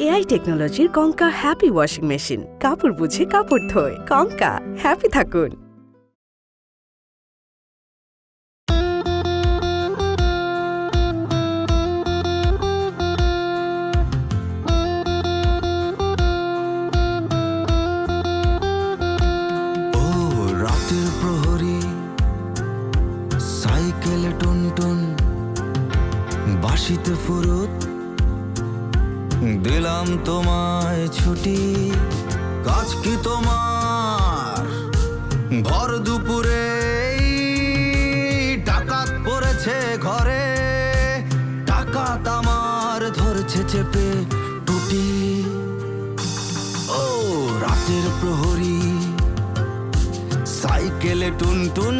AI টেকনোলজির কঙ্কা happy washing machine, কাপড় বুঝে কাপড় ধোয়। কঙ্কা, হ্যাপি থাকুন। সাইকেলে টুনটুন বাঁশিতে ফুরুত, দিলাম তোমায় ছুটি, কাজ কি তোমার? ভর দুপুরে ডাকাত পড়েছে ঘরে, ডাকাত আমার ধরছে চেপে টুটি। ও রাতের প্রহরী, সাইকেলে টুনটুন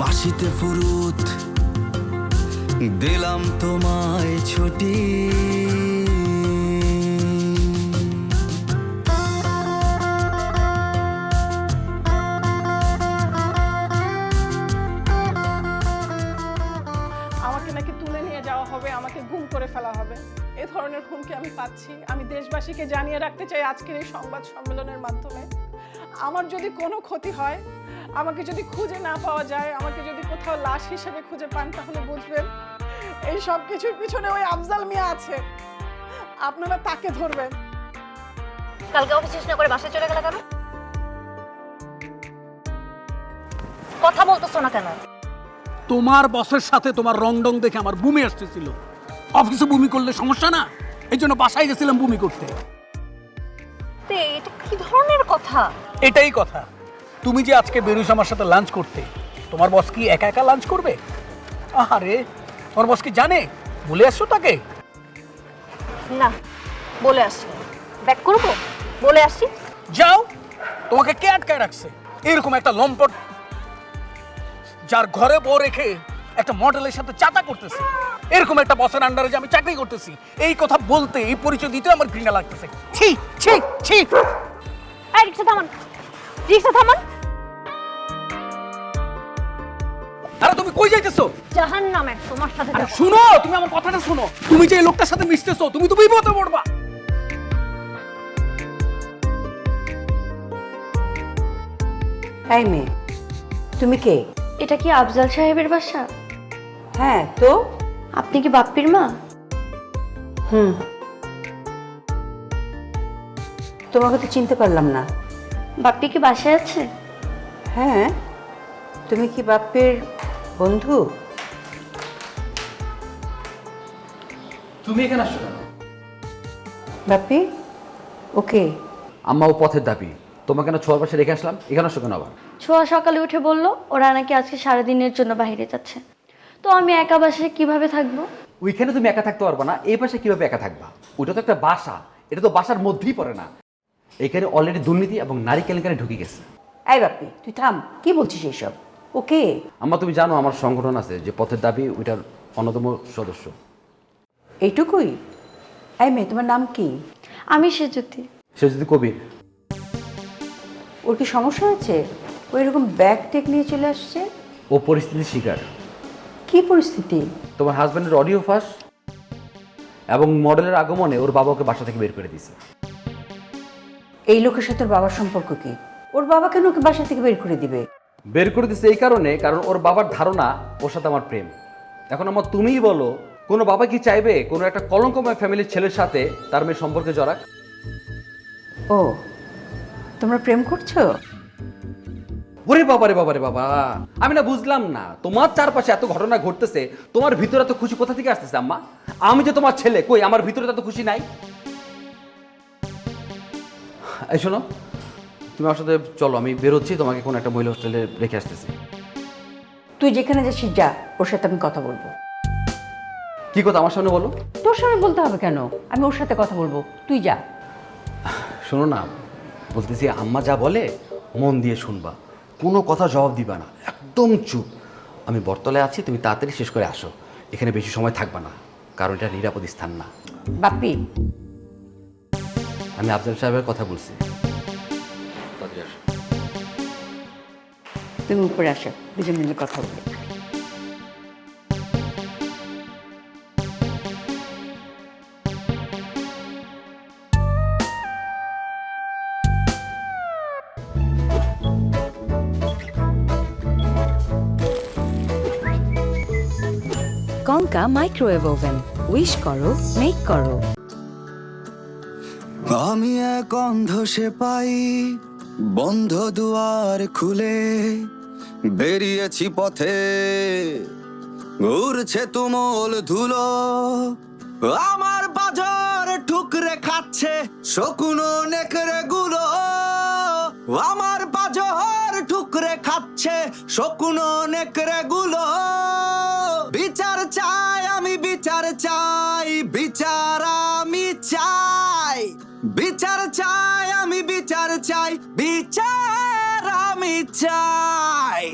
বাঁশিতে ফুরুত, দিলাম তোমায় ছুটি। আমাকে নাকি তুলে নিয়ে যাওয়া হবে, আমাকে গুম করে ফেলা হবে। এ ধরনের হুমকি আমি পাচ্ছি। আমি দেশবাসীকে জানিয়ে রাখতে চাই আজকের এই সংবাদ সম্মেলনের মাধ্যমে, আমার যদি কোনো ক্ষতি হয়, আমাকে যদি খুঁজে না পাওয়া যায়, আমাকে যদি কোথাও লাশ হিসেবে খুঁজে পান, তাহলে বুঝবেন এই সব কিছুর পিছনে ওই আফজাল মিয়া আছে। আপনারা তাকে ধরবেন। কালকে অফিস শেষ না করে বাসায় চলে গেল কেন? কথা বলতেছো না কেন? তোমার বসের সাথে তোমার রংডং দেখে আমার বমি আসতেছিল। অফিসে বমি করলে সমস্যা না, এই জন্য বাসায় গেছিলাম বমি করতে। এটা কি ধরনের কথা? এটাই কথা। তুমি যে আজকে বেরোস আমার সাথে লাঞ্চ করতে, তোমার বস কি একা একা লাঞ্চ করবে? আরে তোমার বস কি জানে? বলে আসছো তাকে? না, বলে আসি। ব্যাক করবো? বলে আসি। যাও, তোমাকে কে আটকায় রাখছে? এরকম একটা লম্পট, যার ঘরে বউ রেখে একটা মডেলের সাথে চাতা করতেছে, এরকম একটা বসের আন্ডারে যে আমি চাকরি করতেছি, এই কথা বলতে, এই পরিচয় দিতে আমার ঘৃণা লাগতেছে। ছি ছি ছি। এই রিকশা থামান, রিকশা থামান। আরে তুমি কই যাইতেছো? জাহান্নামে তোমার সাথে আরে যাবো। শুনো, তুমি আমার কথাটা শুনো। তুমি যে এই লোকটার সাথে মিশতেছো, তুমি তো বিপদে পড়বা। এই মেয়ে, তুমি কে? এটা কি আফজাল সাহেবের বাসা? হ্যাঁ তো। আপনি কি বাপ্পির মা? হুম, তোমাকে তো চিনতে পারলাম না। বাপ্পি কি বাসায় আছে? হ্যাঁ, তুমি কি বাপ্পের বন্ধু? তুমি এখানে আসছো কেন? বাপ্পি ওকে। আম্মা ও পথের দাবি, তোমাকে কেন ছোয়ার পাশে রেখে আসলাম? এখানে আসছো কেন আবার? ছোঁয়া সকালে উঠে বলল ওরা নাকি আজকে সারাদিনের জন্য বাইরে যাচ্ছে, তো আমি একা বাসায় কিভাবে থাকবো? ওইখানে তুমি একা থাকতে পারবে না, এই পাশে কিভাবে একা থাকবা? ওইটা তো একটা বাসা, এটা তো বাসার মধ্যেই পড়ে না। এখানে অলরেডি দুর্নীতি এবং নারী কেলেঙ্কারি ঢুকে গেছে। এই বাপ্পি তুই থাম, কি বলছিস এইসব? ওকে। আম্মা তুমি জানো আমার সংগঠন আছে যে পথের দাবি, ওইটার অন্যতম সদস্য। এইটুকুই? এই মেয়ে, তোমার নাম কি? আমি সেজুতি। সে যদি কবির। ওর কি সমস্যা হয়েছে? ও এরকম ব্যাগ টেক নিয়ে চলে আসছে? ও পরিস্থিতির শিকার। কি পরিস্থিতি? তোমার হাজব্যান্ডের অডিও ফাঁস এবং মডেলের আগমনে ওর বাবা ওকে বাসা থেকে বের করে দিয়েছে। এই লোকের সাথে ওর বাবার সম্পর্ক কি? ওর বাবা কেন ওকে বাসা থেকে বের করে দিবে? বের করে দিচ্ছে এই কারণে, কারণ ওর বাবার ধারণা ওর সাথে আমার প্রেম। এখন আমার তুমিই বলো, কোনো বাবা কি চাইবে কোনো একটা কলঙ্কময় ফ্যামিলির ছেলের সাথে তার মেয়ের সম্পর্কে জড়াক? ও, তোমরা প্রেম করছো? ওরে বাবা রে বাবা রে বাবা, আমি না বুঝলাম না, তোমার চারপাশে এত ঘটনা ঘটতেছে, তোমার ভিতরে এত খুশি কোথা থেকে আসতেছে আম্মা? আমি যে তোমার ছেলে, কই আমার ভিতরে এত খুশি নাই? এই শোনো, তুমি আমার সাথে চলো, আমি বেরোচ্ছি, তোমাকে কোন একটা মহিলা হোস্টেলে রেখে আসতেছি। তুই যেখানে যাচ্ছিস যা, ওর সাথে আমি কথা বলবো। কি কথা আমার সামনে বলো? তোর সামনে বলতে হবে কেন? আমি ওর সাথে কথা বলবো, তুই যা। শোনো না, বলতেছি আম্মা যা বলে মন দিয়ে শুনবা, কোনো কথা জবাব দিবা না, একদম চুপ। আমি বটতলায় আছি, তুমি তাড়াতাড়ি শেষ করে আসো, এখানে বেশি সময় থাকবা না, কারণ এটা নিরাপদ স্থান না। বাপ্পি, আমি আফজাল সাহেবের কথা বলছি। তাড়াতাড়ি আসো। তুমি উপরে আসো, দুজন মিলে কথা বলি। কঙ্কা মাইক্রোওয়েভ ওভেন উইশ করো মেক করো। আমি এক অন্ধ সেপাই, বন্ধ দুয়ার খুলে বেরিয়েছি পথে, উড়ছে তুমুল ধুলো, আমার বাজার ঠুকরে খাচ্ছে শকুনো নেকড়ে গুলো, আমার বাজার ঠুকরে খাচ্ছে শকুনো নেকড়ে গুলো। বিচার চাই আমি, বিচার চাই, বিচার আমি চাই, বিচার চাই আমি, বিচার চাই, বিচার আমি চাই।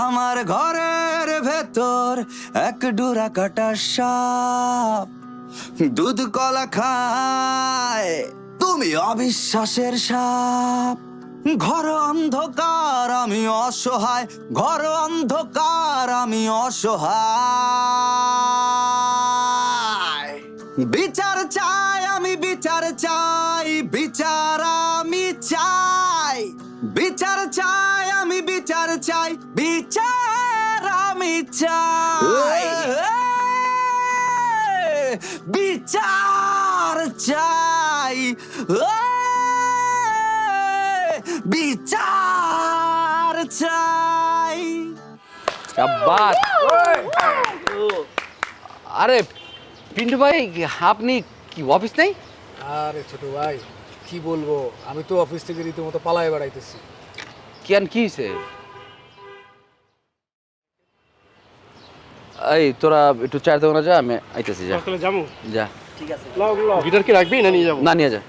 আমার ঘরের ভেতর এক ডোরা কাটা সাপ, দুধ কলা খায়, তুমি অবিশ্বাসের সাপ। ঘর অন্ধকার আমি অসহায়, ঘর অন্ধকার আমি অসহায়। বিচার চাই আমি, বিচার চাই, বিচার আমি চাই, বিচার চাই আমি, বিচার চাই, বিচার আমি চাই, বিচার চাই, বিচার চাই। শাবাশ। আরে পিন্টু ভাই, আপনি কি অফিস নেই? আরে ছোট ভাই কি বলবো, আমি তো অফিস থেকে রীতিমতো পালায় বেড়াইতেছি। কেন, কি হয়েছে? এই তোরা একটু চায়ের দোকানে যা, আমি আইতেছি। যা যাবো। যা। গিটার কি রাখবি না নিয়ে যাবো? না, নিয়ে যা।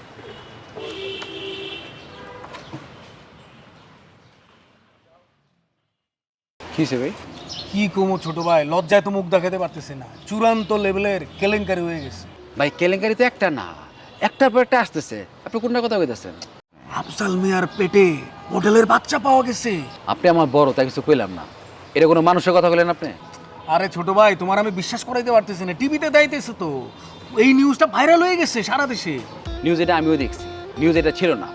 কি হয়েছে ভাই? কি কমো ছোট ভাই, লজ্জায় তো মুখ দেখাতে পারতেছি না, চূড়ান্ত লেভেলের কেলেঙ্কারি হয়ে গেছে। ভাই কেলেঙ্কারি তো একটা না, একটার পর একটা আসতেছে। আপনি কোনটা কথা কইতেছেন? আফজাল মিয়ার পেটে হোটেলের বাচ্চা পাওয়া গেছে। আপনি আমার বড়, তাই কিছু কইলাম না। এটা কোনো মানুষের কথা বলেন আপনি? আরে ছোট ভাই, তোমার আমি বিশ্বাস করাইতে পারতেছি না, টিভিতে দেখাইতেছে তো, এই নিউজটা ভাইরাল হয়ে গেছে সারা দেশে। নিউজ এটা আমিও দেখছি। নিউজ এটা ছিল না,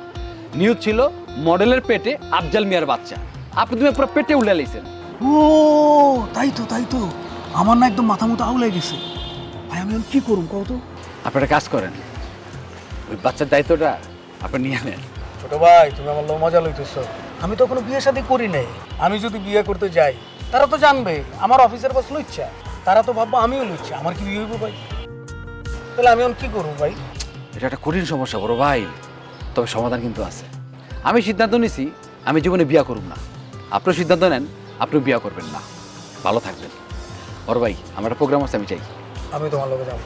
নিউজ ছিল মডেলের পেটে আফজাল মিয়ার বাচ্চা। আপনি তুমি পুরো পেটে উল্লে লাইছেন। ও তাই তো, তাই তো, আমার না একদম মাথা মতো আউলাই গেছে। ভাই আমি এখন কি করুম কত? আপনি একটা কাজ করেন, ওই বাচ্চার দায়িত্বটা আপনি নিয়ে নেন। ছোট ভাই তুমি আমার মজা লইতেছ, আমি তো কোনো বিয়ে শাদী করি নাই। আমি যদি বিয়ে করতে যাই তারা তো জানবে আমার অফিসের বস লইচ্ছা, তারা তো ভাববো আমিও লইচ্ছা, আমার কি বিয়ে হইব ভাই? তাহলে আমি এখন কি করবো ভাই? এটা একটা কঠিন সমস্যা বড় ভাই, তবে সমাধান কিন্তু আছে। আমি সিদ্ধান্ত নিছি আমি জীবনে বিয়া করব না। আপনিও সিদ্ধান্ত নেন আপনি বিয়া করবেন না, ভালো থাকবেন। বড় ভাই আমার একটা প্রোগ্রাম আছে, আমি চাই। আমি তোমার লোকে যাবো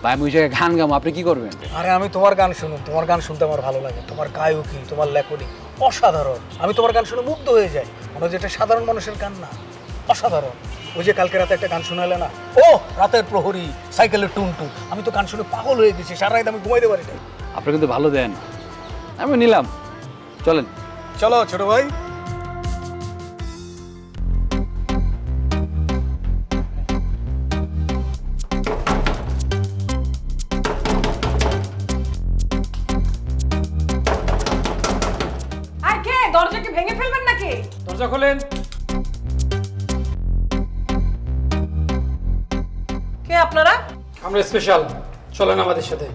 ভাই, আমি ওই জায়গায় গান গাবো, আপনি কি করবেন? আরে আমি তোমার গান শুনুন, তোমার গান শুনতে আমার ভালো লাগে, তোমার গায়কী, তোমার লেখনী অসাধারণ। আমি তোমার গান শুনে মুগ্ধ হয়ে যাই, মনে হয় যেটা সাধারণ মানুষের গান না, অসাধারণ। ওই যে কালকে রাতে একটা গান শোনালে না, ও রাতের প্রহরী, সাইকেলের টুনটুন, আমি তো গান শুনে পাগল হয়ে গেছি, সারা রাত আমি ঘুমাইতে পারি না। আপনি কিন্তু ভালো দেন, আমি নিলাম। চলেন। চলো ছোট ভাই। আর কে দরজা কি ভেঙে ফেলবেন নাকি? দরজা খোলেন। কে আপনারা? আমরা স্পেশাল, চলেন আমাদের সাথে।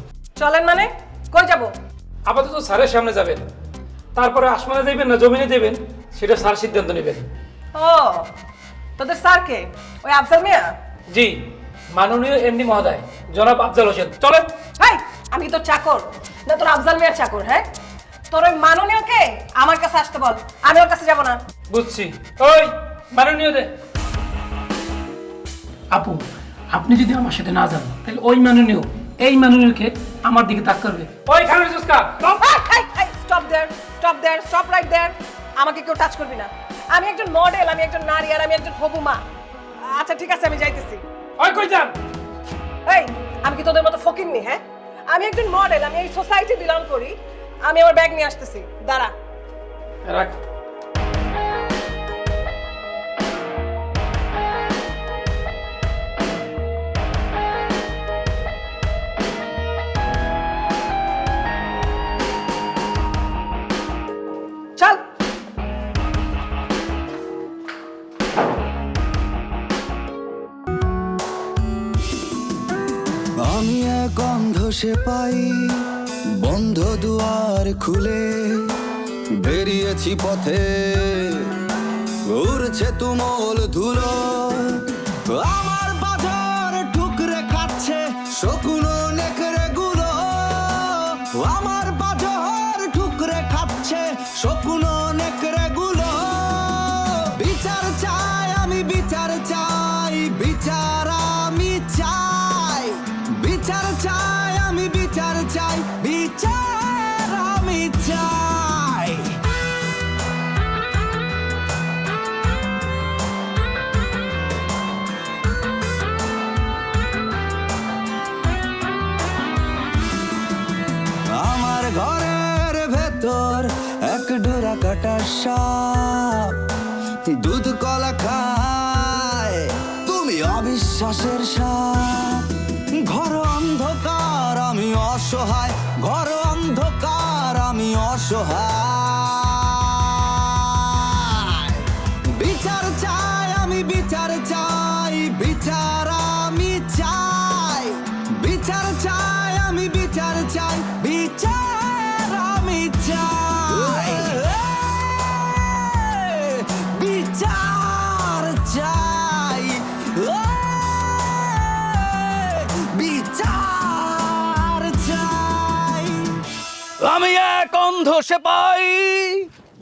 চলেন মানে কই যাব? আপাতত স্যারের সামনে যাবেন, তারপরে আসমানে দেবেন না জমিনে দেবেন সেটা স্যার সিদ্ধান্ত নেবেন। ও তোদের স্যার কে? ওই আফজাল মিয়া? জি, মাননীয় এমডি মহোদয় জনাব আফজাল হোসেন। চলেন। হাই, আমি কি তোর চাকর না তোর আফজাল মিয়ার চাকর? হ্যাঁ, তোর ওই মাননীয় কে আমার কাছে আসতে বল, আমি ওর কাছে যাব না। বুঝছি। ওই মাননীয় দে। আপু আপনি যদি আমার সাথে না যান তাহলে ওই মাননীয় এই মাননীয়কে আমার দিকে তাক করবে। ওই খানের জুসকা স্টপ দেয়ার, স্টপ দেয়ার, স্টপ রাইট দেয়ার। আমাকে কেউ টাচ করবি না। আমি একজন মডেল, আমি একজন নারী, আর আমি একজন হবু মা। আচ্ছা ঠিক আছে, আমি যাইতেছি। ওই কই যান? এই আমি কি তোদের মতো ফকিন্নি? হ্যাঁ, আমি একজন মডেল, আমি এই সোসাইটি বিলং করি। আমি আমার ব্যাগ নিয়ে আসতেছি, দাঁড়া। রাখ। সে পাই বন্ধ দুয়ার খুলে বেরিয়েছি পথে উড়ছে তুমুল ধুলো আমার বাজার ঠুকরে খাচ্ছে শকুনো নেকড়ে গুলো আমার বাজার ঠুকরে খাচ্ছে শকুনো নেকড়ে গুলো বিচার চাই আমি বিচার চাই বিচার আমি চাই বিচার চাই আমি বিচার চাই বিচার আমি চাই আমার ঘরের ভেতর এক ডোরা কাটা সাপ দুধ কলা খায় তুমি অবিশ্বাসের সাপ ঘর অন্ধকার আমি অসহায় ঘর অন্ধকার আমি অসহায় বিচার চাই আমি বিচার চাই বিচার আমি চাই বিচার চাই আমি বিচার চাই বিচার আমি চাই বিচার চাই বিচার চাই আমি এক অন্ধ সেপাই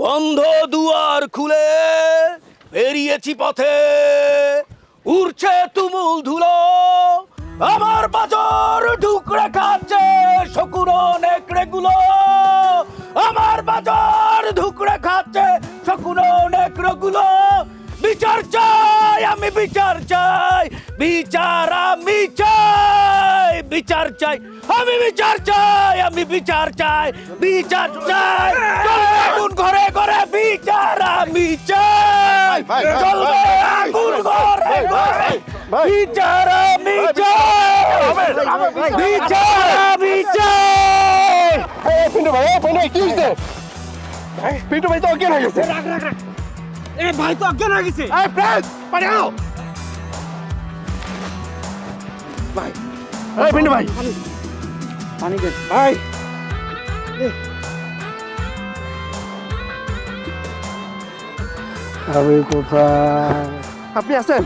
বন্ধ দুয়ার খুলে বেরিয়েছি পথে উড়ছে তুমুল ধুলো আমার বাজার ঢুকরে খাচ্ছে শকুনো নেকড়ে গুলো আমার বাজার ঢুকরে খাচ্ছে শকুনো নেকড়ে গুলো বিচার চাই আমি বিচার চাই বিচার আমি চাই বিচার চাই আমি বিচার চাই আমি বিচার চাই বিচার চাই চলবে আগুন ঘরে ঘরে বিচার আমি চাই চলবে আগুন ঘরে ঘরে বিচার আমি চাই বিচার আমি চাই পিন্টু ভাই কি হয়েছে পিন্টু ভাই তো অজ্ঞান হয়ে গেছে এ ভাই তো অজ্ঞান হয়ে গেছে এই প্রেস পানি আনো ভাই এই পিন্টু ভাই পানি দে ভাই আমি কোথায় আপনি আছেন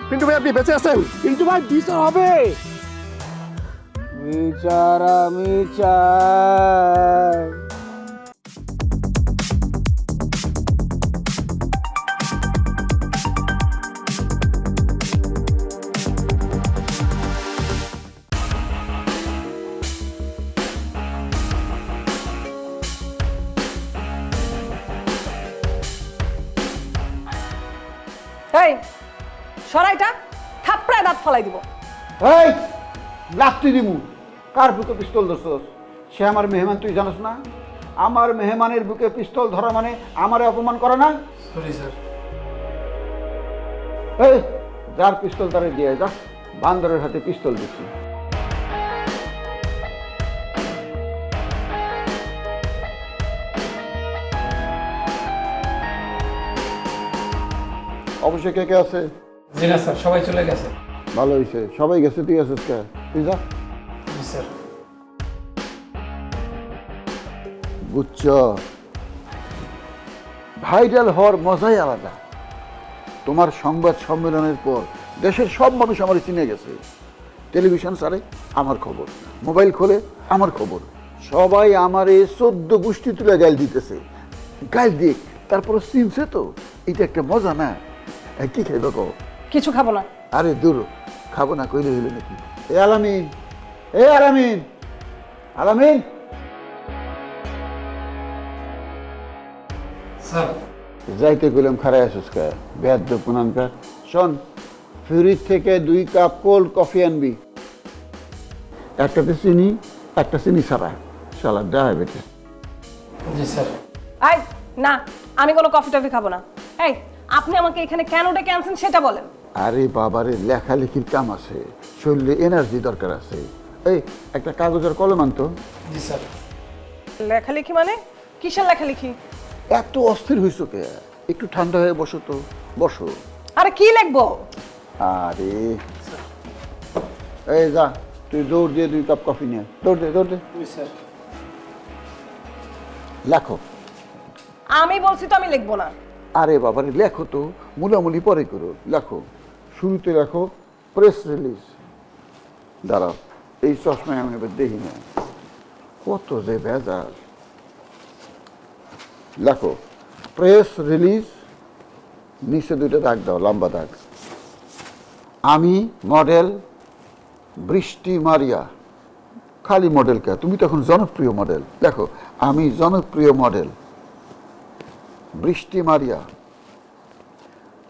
পিন্টু ভাই আপনি বেঁচে আছেন পিন্টু ভাই বিচার হবে বিচার আমি চাই এই সরাইটা থাপড়ায় দাঁত ফলাই দিব এই লাত্তি দিমু কার বুকে পিস্তল ধরছস সে আমার মেহমান তুই জানোস না আমার মেহমানের বুকে পিস্তল ধরা মানে আমারে অপমান করে না সরি স্যার এই যার পিস্তল তারে দিয়ে যা বান্দরের হাতে পিস্তল দিচ্ছি অবশ্যই কে কে আছে জি না স্যার সবাই চলে গেছে ভালো হয়েছে সবাই গেছে তুই আছিস কে তুই যা জি স্যার বুঝছ ভাইরাল হওয়ার মজাই আলাদা তোমার সংবাদ সম্মেলনের পর দেশের সব মানুষ আমার চিনে গেছে টেলিভিশন ছাড়ে আমার খবর মোবাইল খোলে আমার খবর সবাই আমার 14 গোষ্ঠী তুলে গাইল দিতেছে গাইল দিক তারপর চিনছে তো এটা একটা মজা না কি খাইবে কো কিছু খাবো না আরে দূর খাবো না কইলে হইলে নাকি আলামিন আলামিন আলামিন স্যার যাইতে কইলাম খারাই আসুস কা বেদ পুনানকার শোন ফ্রিজ থেকে 2 কাপ কোল্ড কফি আনবি একটাতে চিনি একটা চিনি ছাড়া শালা ডায়াবেটিস জি স্যার এই না আমি কোনো কফি টফি খাবো না এই আপনি আমাকে এখানে কেন ডেকে আনছেন সেটা বলেন আরে বাবারে লেখালেখির কাম আছে শরীরে এনার্জি দরকার আছে এই একটা কাগজের কলম আনতো জি স্যার লেখালেখি মানে কিসের লেখালেখি এত অস্থির হইছো কে একটু ঠান্ডা হয়ে বসো তো বসো আরে কি লিখবো আরে এই যা তুই দৌড় দিয়ে 2 কাপ কফি নিয়ে আয়। দৌড় দে লেখো। আমি বলছি তো আমি লিখবো না। আরে বাবারে লেখো তো, মুলামুলি পরে করো, লেখো। শুরুতে লেখো প্রেস রিলিজ। দাঁড়াও, এই চশমায় আমি এবার দেখি না, কত যে ভেজাল। লেখো প্রেস রিলিজ, নিচে 2টা দাগ দাও, লম্বা দাগ। আমি মডেল বৃষ্টি মারিয়া। খালি মডেল কে, তুমি তখন জনপ্রিয় মডেল। দেখো, আমি জনপ্রিয় মডেল বৃষ্টি মারিয়া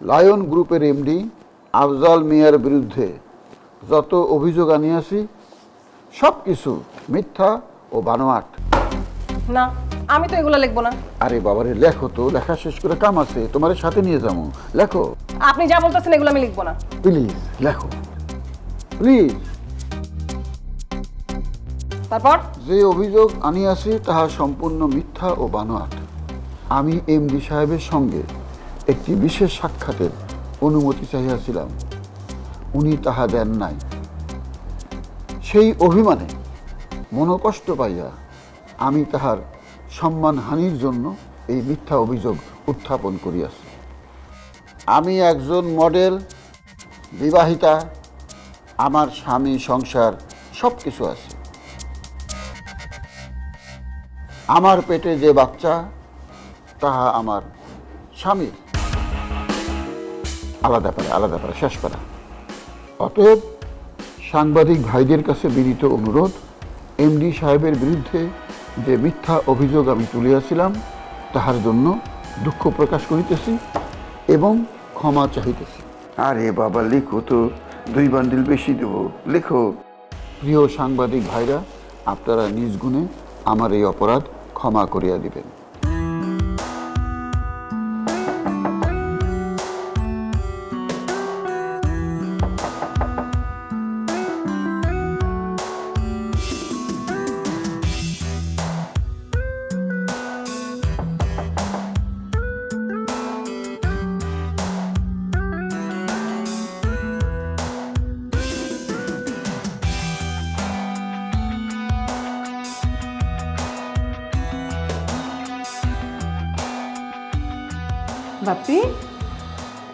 লায়ন গ্রুপের এমডি আফজাল মিয়ার বিরুদ্ধে যত অভিযোগ আনিয়াছি সব কিছু মিথ্যা ও বানোয়াট। না, আমি তো এগুলো লিখবো না। আরে বাবারে লেখো তো, লেখা শেষ করে কাম আছে, তোমার সাথে নিয়ে যাবো। লেখো আপনি যা বলতেছেন এগুলো আমি লিখবো না। প্লিজ, লেখো প্লিজ। তারপর যে অভিযোগ আনিয়াছি তাহা সম্পূর্ণ মিথ্যা ও বানোয়াট। আমি এমডি সাহেবের সঙ্গে একটি বিশেষ সাক্ষাতের অনুমতি চাহিয়াছিলাম, উনি তাহা দেন নাই। সেই অভিমানে মনোকষ্ট পাইয়া আমি তাহার সম্মানহানির জন্য এই মিথ্যা অভিযোগ উত্থাপন করিয়াছি। আমি একজন মডেল, বিবাহিতা, আমার স্বামী, সংসার সব কিছু আছে। আমার পেটে যে বাচ্চা তাহা আমার স্বামীর। আলাদা পারা শেষ পারা। অতএব সাংবাদিক ভাইদের কাছে বিনীত অনুরোধ, এমডি সাহেবের বিরুদ্ধে যে মিথ্যা অভিযোগ আমি তুলিয়াছিলাম তাহার জন্য দুঃখ প্রকাশ করিতেছি এবং ক্ষমা চাহিতেছি। আরে বাবা লেখো তো, 2 বান্ডিল বেশি দেব, লেখো। প্রিয় সাংবাদিক ভাইরা, আপনারা নিজ গুণে আমার এই অপরাধ ক্ষমা করিয়া দিবেন। বাপি,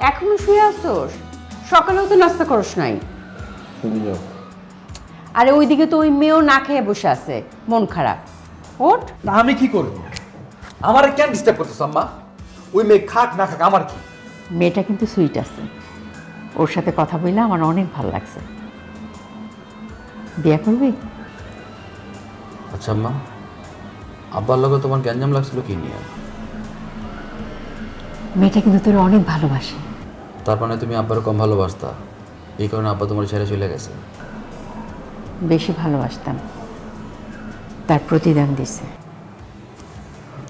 এখনো শুয়ে আসছোস? সকালেও তো নাস্তা করস নাই। আরে ওইদিকে তো ওই মেয়েও না খেয়ে বসে আছে, মন খারাপ। ওঠ। না আমি কি করব? আমার কেন ডিস্টার্ব করতেছ আম্মা? ওই মেয়ে খাক না খাক আমার কি? মেয়েটা কিন্তু সুইট আছে, ওর সাথে কথা বললে আমার অনেক ভালো লাগছে। বিয়ে করবি? আচ্ছা আম্মা, আব্বার লগে তোমার গ্যাঞ্জাম লাগছিল কি নিয়ে? মেয়েটা কিন্তু তোর অনেক ভালোবাসে। তার মানে তুমি আব্বার কম ভালোবাসতা, এই কারণে আব্বা তোমার ছেড়ে চলে গেছে? বেশি ভালোবাসতাম, তার প্রতিদান দিছে।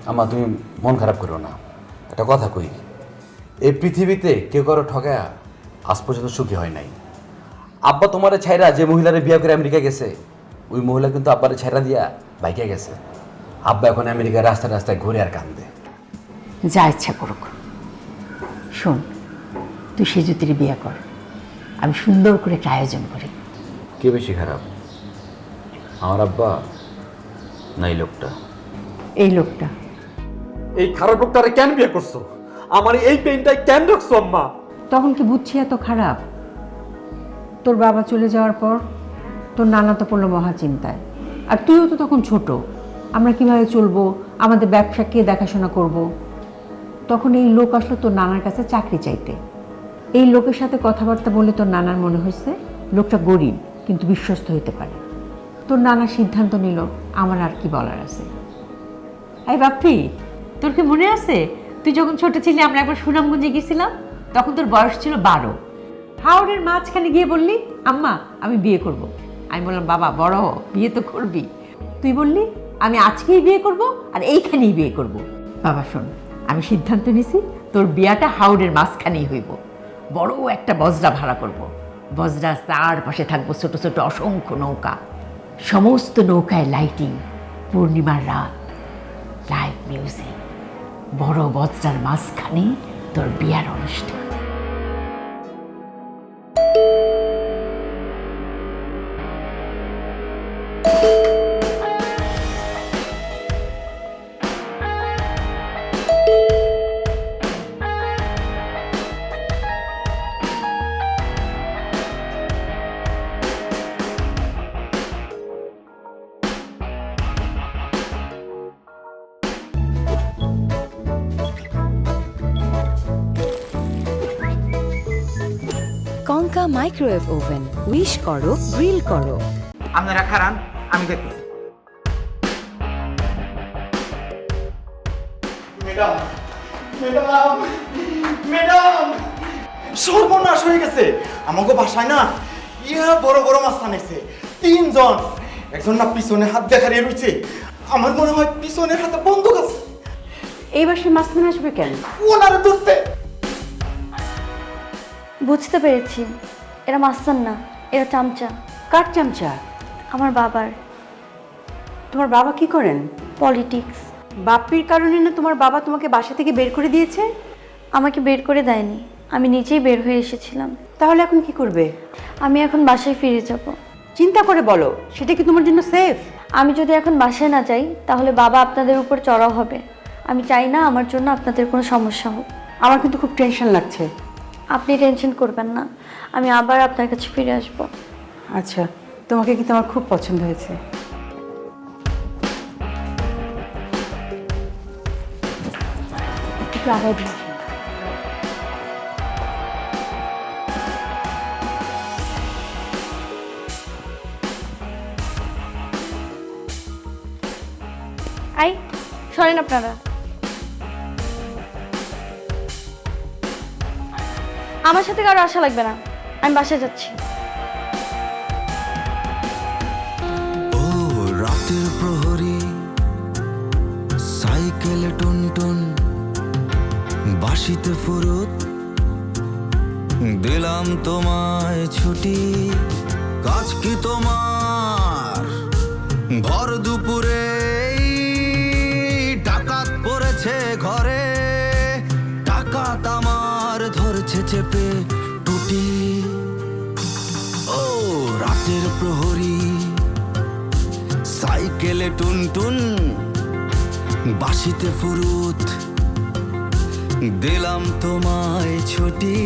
আম্মা তুমি মন খারাপ করো না, একটা কথা কই, এই পৃথিবীতে কেউ কারো ঠকায়া আজ পর্যন্ত সুখী হয় নাই। আব্বা তোমারে ছাইরা যে মহিলারে বিয়ে করে আমেরিকা গেছে, ওই মহিলা কিন্তু আব্বারে ছাইরা দিয়া বাইকে গেছে। আব্বা এখন আমেরিকার রাস্তায় রাস্তায় ঘুরে আর কান্দে। যা ইচ্ছা করুক। শোন, তুই সেজুতির বিয়ে কর, আমি সুন্দর করে একটা আয়োজন করি। কে বেশি খারাপ, আমার আব্বা না এই লোকটা? এই লোকটা। এই খারাপ লোকটারে কেন বিয়ে করছো? আমার এই পেইনটাই কেন রাখছো আম্মা? তখন কি বুঝছি এত খারাপ? তোর বাবা চলে যাওয়ার পর তোর নানা তো পড়লো মহা চিন্তায়, আর তুইও তো তখন ছোট। আমরা কিভাবে চলবো, আমাদের ব্যবসা কে দেখাশোনা করব? তখন এই লোক আসলো তোর নানার কাছে চাকরি চাইতে। এই লোকের সাথে কথাবার্তা বলে তোর নানার মনে হয়েছে লোকটা গরিব কিন্তু বিশ্বস্ত হইতে পারে। তোর নানা সিদ্ধান্ত নিল, আমার আর কি বলার আছে। এই বাপ্পি, তোর কি মনে আছে তুই যখন ছোট ছিলি আমরা একবার সুনামগঞ্জে গেছিলাম? তখন তোর বয়স ছিল 12। হাওড়ের মাঝখানে গিয়ে বললি, আম্মা আমি বিয়ে করব। আমি বললাম, বাবা বড় হ, বিয়ে তো করবি। তুই বললি, আমি আজকেই বিয়ে করব আর এইখানেই বিয়ে করব। বাবা শোন, আমি সিদ্ধান্ত নিছি তোর বিয়াটা হাওড়ের মাঝখানেই হইব। বড় একটা বজরা ভাড়া করব। বজরা চারপাশে থাকবো ছোট ছোট অসংখ্য নৌকা, সমস্ত নৌকায় লাইটিং, পূর্ণিমার রাত, লাইভ মিউজিক, বড় বজরার মাঝখানে তোর বিয়ার অনুষ্ঠান। কঙ্কা মাইক্রোওয়েভ ওভেন, উইশ করো, গ্রিল করো। আপনারা খারান, আমি দেখি। ম্যাডাম, ম্যাডাম, ম্যাডাম, সর্বনাশ হয়ে গেছে। আমাকে বাসায় না ইয়া বড় বড় মাছ আনেছে, 3 জন। একজন না পিছনে হাত দেখারিয়ে রয়েছে, আমার মনে হয় পিছনের হাতে বন্দুক আছে। এই বাসায় মাছ নিয়ে আসবে কেন? ওনারে ধরতে। বুঝতে পেরেছি, এরা মাস্তান না, এরা চামচা। কার চামচা? আমার বাবার। তোমার বাবা কি করেন? পলিটিক্স। বাপ্পির কারণে না তোমার বাবা তোমাকে বাসা থেকে বের করে দিয়েছে? আমাকে বের করে দেয়নি, আমি নিজেই বের হয়ে এসেছিলাম। তাহলে এখন কি করবে? আমি এখন বাসায় ফিরে যাব। চিন্তা করে বলো, সেটা কি তোমার জন্য সেফ? আমি যদি এখন বাসায় না যাই তাহলে বাবা আপনাদের উপর চড়াও হবে। আমি চাই না আমার জন্য আপনাদের কোনো সমস্যা হোক। আমার কিন্তু খুব টেনশন লাগছে। আপনি টেনশন করবেন না, আমি আবার আপনার কাছে ফিরে আসব। আচ্ছা, তোমাকে কিন্তু আমার খুব পছন্দ হয়েছে। একটু আগায় দিচ্ছি। আই সরেন আপনারা। আমার সাথে কারো আশা লাগবে না, আমি বাসায় যাচ্ছি। ও রাতের প্রহরী, সাইকেলে টুনটুন, বাঁশিতে ফুরুত, দিলাম তোমায় ছুটি। কাজ কি তোমার ভর দুপুরে ডাকাত পড়েছে ঘরে, ডাকাত আমার ধরছে চেপে টুটি। ও রাতের প্রহরী, সাইকেলে টুনটুন, বাঁশিতে ফুরুত, দিলাম তোমায় ছুটি।